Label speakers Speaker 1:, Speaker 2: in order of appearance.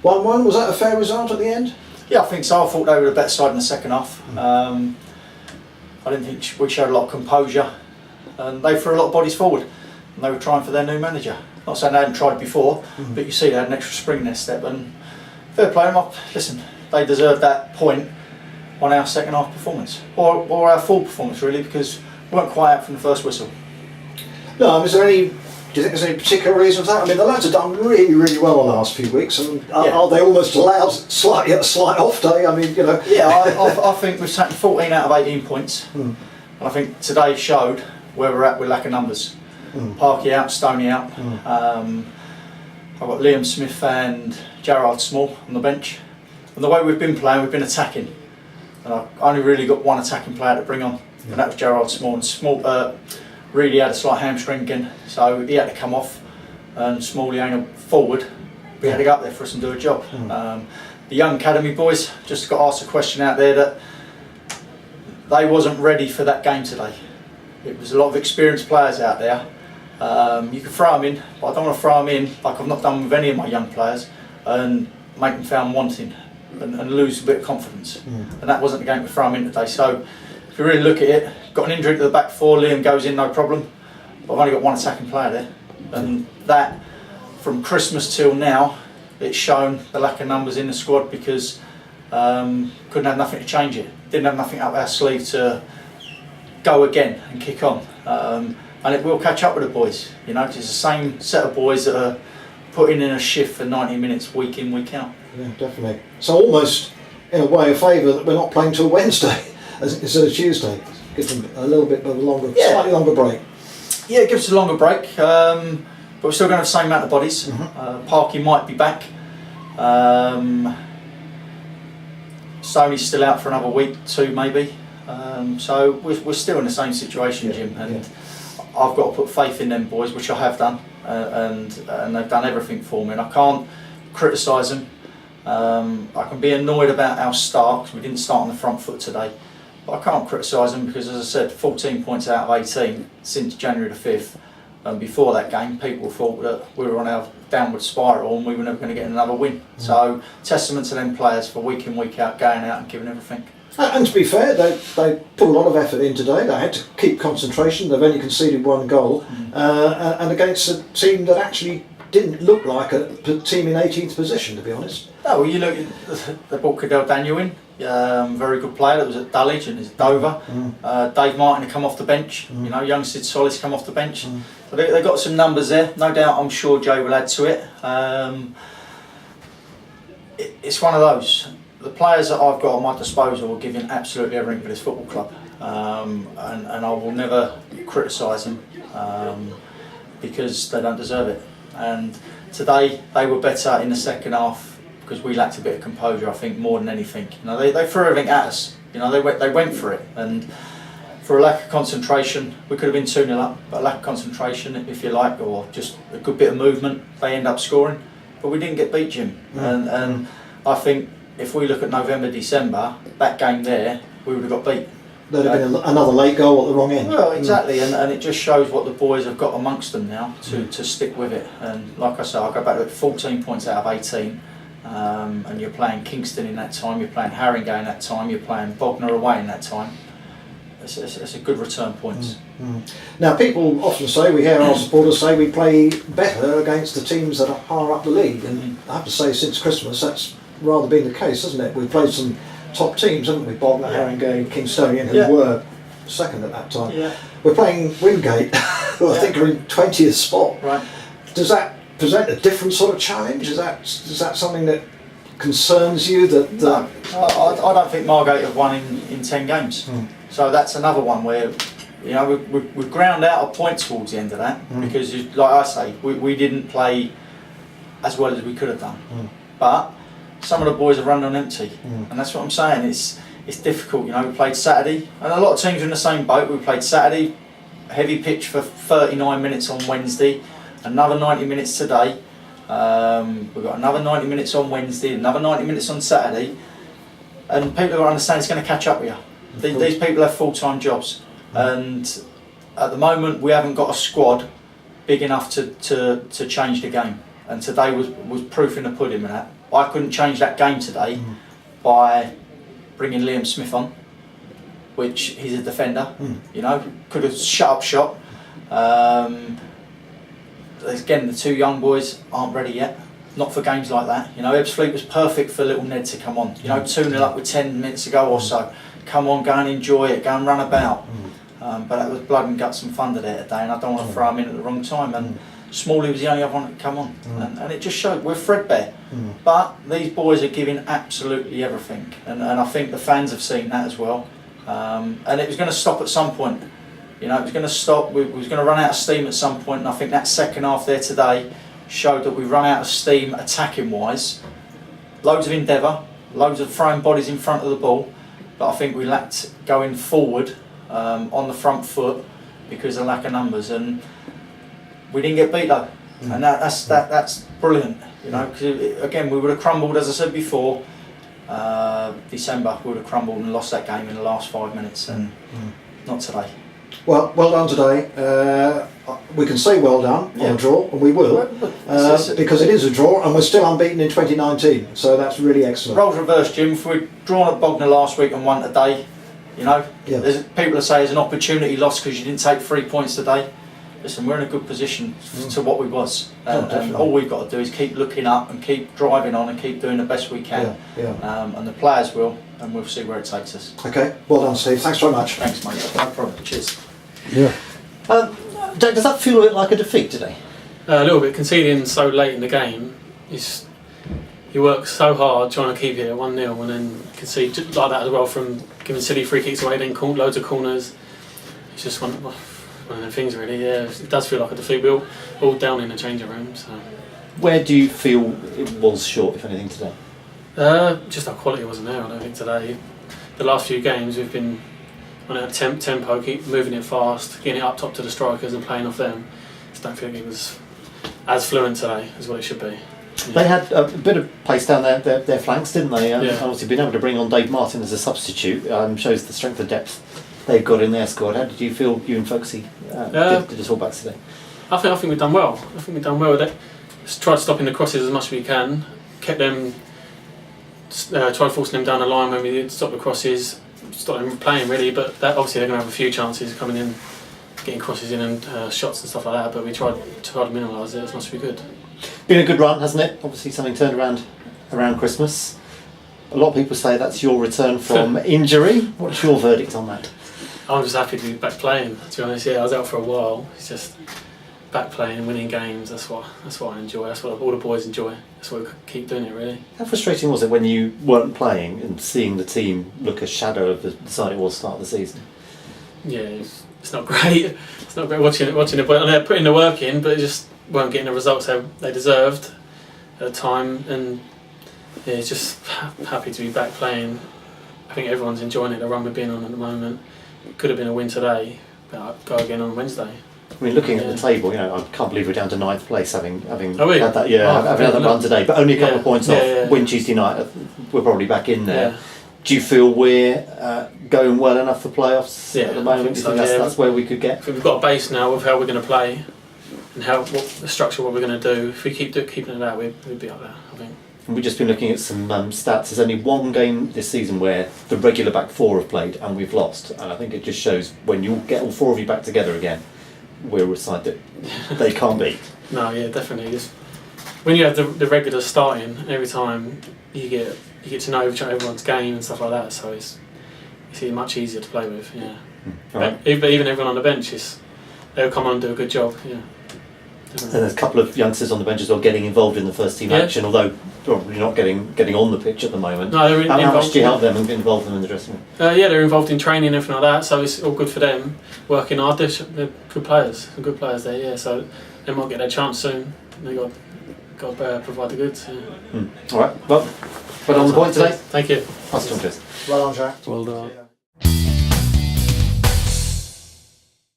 Speaker 1: 1-1, was that a fair result at the end?
Speaker 2: Yeah, I think so. I thought they were the better side in the second half. I didn't think we showed a lot of composure, and they threw a lot of bodies forward, and they were trying for their new manager. Not saying they hadn't tried before, but you see they had an extra spring in their step, and fair play them up. Listen, they deserved that point on our second half performance, or our full performance really, because we weren't quite out from the first whistle.
Speaker 1: No, is there any, do you think there's any particular reason for that? I mean, the lads have done really, really well the last few weeks, and are they almost allowed slightly a slight off day? I mean, you know. Yeah,
Speaker 2: I think we've taken 14 out of 18 points, and I think today showed where we're at with lack of numbers. Parky out, Stoney out. I've got Liam Smith and Gerard Small on the bench, and the way we've been playing, we've been attacking. And I only really got one attacking player to bring on, and that was Gerard Small. And Small really had a slight hamstring again, so he had to come off. And Small, ain't forward, we had to go up there for us and do a job. The young academy boys, just got asked a question out there that they wasn't ready for that game today. It was a lot of experienced players out there. You can throw them in, but I don't want to throw them in like I've not done with any of my young players and make them feel wanting and lose a bit of confidence. And that wasn't the game to throw them in today. So if you really look at it, got an injury to the back four, Liam goes in, no problem. But I've only got one attacking player there. And that, from Christmas till now, it's shown the lack of numbers in the squad because couldn't have nothing to change it. Didn't have nothing up our sleeve to go again and kick on. And it will catch up with the boys, you know, 'cause it's the same set of boys that are putting in a shift for 90 minutes week in, week out.
Speaker 1: Yeah, definitely. So almost, in a way, a favour that we're not playing till Wednesday instead of Tuesday. Gives them a little bit of a longer, slightly longer break. Yeah,
Speaker 2: it gives us a longer break, but we're still going to have the same amount of bodies. Parky might be back. Stoney's still out for another week, 2 maybe. So we're still in the same situation, Jim. And I've got to put faith in them boys, which I have done, and they've done everything for me. And I can't criticise them. I can be annoyed about our start because we didn't start on the front foot today, but I can't criticise them because, as I said, 14 points out of 18 since January the 5th. And before that game, people thought that we were on our downward spiral and we were never going to get another win. So testament to them players for week in, week out, going out and giving everything.
Speaker 1: And to be fair, they put a lot of effort in today. They had to keep concentration. They've only conceded 1 goal, and against a team that actually didn't look like a team in 18th position, to be honest.
Speaker 2: No, well, you look, they brought Cadell Daniel in, very good player that was at Dulwich and is at Dover. Dave Martin had come off the bench, you know, young Sid Solis come off the bench. So they got some numbers there, no doubt. I'm sure Joe will add to it. It's one of those. The players that I've got at my disposal will give in absolutely everything for this football club, and I will never criticise them because they don't deserve it. And today they were better in the second half because we lacked a bit of composure, I think, more than anything. You know, they threw everything at us. You know, they went for it, and for a lack of concentration, we could have been 2-0 up. But a lack of concentration, if you like, or just a good bit of movement, they end up scoring. But we didn't get beat, Jim. And I think if we look at November, December, that game there, we would have got beat.
Speaker 1: There'd have been another late goal at the wrong end.
Speaker 2: Well, exactly, and it just shows what the boys have got amongst them now to stick with it. And like I say, I'll go back to it, 14 points out of 18, and you're playing Kingston in that time, you're playing Haringey in that time, you're playing Bognor away in that time. It's a good return points.
Speaker 1: Now, people often say, we hear our supporters say we play better against the teams that are higher up the league, and I have to say, since Christmas, that's rather been the case, hasn't it? We've played some top teams, haven't we? Bognor, Haringey, Kingstonian, who were second at that time. We're playing Wingate, who I think are in 20th spot.
Speaker 2: Right.
Speaker 1: Does that present a different sort of challenge? Is that something that concerns you?
Speaker 2: No, I don't think Margate have won in 10 games. So that's another one where, you know, we've ground out a point towards the end of that because, like I say, we didn't play as well as we could have done. But some of the boys have run on empty, and that's what I'm saying. It's difficult, you know. We played Saturday, and a lot of teams are in the same boat. We played Saturday, heavy pitch for 39 minutes on Wednesday, another 90 minutes today. We've got another 90 minutes on Wednesday, another 90 minutes on Saturday, and people have got to understand it's going to catch up with you. These people have full-time jobs, and at the moment we haven't got a squad big enough to change the game. And today was proof in the pudding with that. I couldn't change that game today by bringing Liam Smith on, which he's a defender. You know, could have shut up shop. Again, the two young boys aren't ready yet. Not for games like that. You know, Ebbsfleet was perfect for little Ned to come on. You know, 2-0 up with 10 minutes to go or so. Come on, go and enjoy it, go and run about. But that was blood and guts and thunder there today, and I don't want to throw him in at the wrong time. And Smalley was the only other one to come on, and it just showed we're threadbare. But these boys are giving absolutely everything, and I think the fans have seen that as well. And it was going to stop at some point. You know, it was going to stop. We was going to run out of steam at some point, and I think that second half there today showed that we run out of steam attacking wise. Loads of endeavour, loads of throwing bodies in front of the ball, but I think we lacked going forward on the front foot because of lack of numbers, and we didn't get beat though, and that's brilliant. You know, because again we would have crumbled, as I said before. December we would have crumbled and lost that game in the last 5 minutes, and not today.
Speaker 1: Well done today. We can say well done on a draw, and we will, because it is a draw, and we're still unbeaten in 2019. So that's really excellent.
Speaker 2: Roles reversed, Jim. If we'd drawn at Bognor last week and won today, you know, there's people that say it's an opportunity lost because you didn't take 3 points today. Listen, we're in a good position to what we was, and all we've got to do is keep looking up and keep driving on and keep doing the best we can. And the players will, and we'll see where it takes us.
Speaker 1: Okay, well done, Steve. Thanks very much.
Speaker 2: Thanks, mate. No problem. Cheers.
Speaker 3: Yeah. Jack, does that feel a bit like a defeat today?
Speaker 4: A little bit. Conceding so late in the game, you work so hard trying to keep it at 1-0 and then concede like that as well, from giving silly free kicks away, then loads of corners. It's just one of the things really. Yeah, it does feel like a defeat. We're all down in the changing room. So.
Speaker 3: Where do you feel it was short, if anything, today?
Speaker 4: Just our quality wasn't there, I don't think, today. The last few games we've been on a tempo, keep moving it fast, getting it up top to the strikers and playing off them. Just don't think it was as fluent today as what it should be. Yeah.
Speaker 3: They had a bit of pace down their flanks, didn't they? Obviously, being able to bring on Dave Martin as a substitute shows the strength of depth they've got in their squad. How did you feel you and Folksy did us all back today?
Speaker 4: I think we've done well. I think we've done well with it. Just tried stopping the crosses as much as we can. Kept them, tried forcing them down the line when we did stop the crosses. Stop them playing really, but that, obviously they're going to have a few chances coming in, getting crosses in and shots and stuff like that. But we tried to minimise it as much as we could.
Speaker 3: Been a good run, hasn't it? Obviously, something turned around Christmas. A lot of people say that's your return from injury. What's your verdict on that?
Speaker 4: I'm just happy to be back playing. To be honest, I was out for a while. It's just back playing, winning games. That's what I enjoy. That's what all the boys enjoy. That's why we keep doing it, really.
Speaker 3: How frustrating was it when you weren't playing and seeing the team look a shadow of the side it was start of the season?
Speaker 4: Yeah, it's not great. It's not great watching it. But they're putting the work in, but just weren't getting the results they deserved at the time. And yeah, it's just happy to be back playing. I think everyone's enjoying it. The run we're being on at the moment. It could have been a win today, but I'll go again on Wednesday.
Speaker 3: I mean, looking at the table, I can't believe we're down to 9th place, having had that having had that run today, but only a couple of points off. Win Tuesday night, we're probably back in there. Do you feel we're going well enough for playoffs at the moment? Do you think that's where we could get?
Speaker 4: I think we've got a base now of how we're going to play and what the structure, what we're going to do. If we keeping it that, we'd be up there, I think.
Speaker 3: And we've just been looking at some stats. There's only one game this season where the regular back four have played and we've lost, and I think it just shows when you get all four of you back together again, we're a side that they can't beat.
Speaker 4: No, yeah, definitely. Just when you have the regulars starting every time, you get to know everyone's game and stuff like that. So it's much easier to play with. Yeah.
Speaker 3: Right.
Speaker 4: Even everyone on the bench they'll come on and do a good job. Yeah.
Speaker 3: And there's a couple of youngsters on the bench as well getting involved in the first team action, although probably not getting on the pitch at the moment.
Speaker 4: No,
Speaker 3: how much do you help them and involve them in the dressing room?
Speaker 4: They're involved in training and everything like that, so it's all good for them. Working hard, they're good players. Some good players there, yeah. So they might get their chance soon. They got to provide the goods. Yeah.
Speaker 3: All right. Well on the point today.
Speaker 4: Thank you.
Speaker 3: Pass it on, Chris.
Speaker 1: Well done, Jack.
Speaker 4: Well done.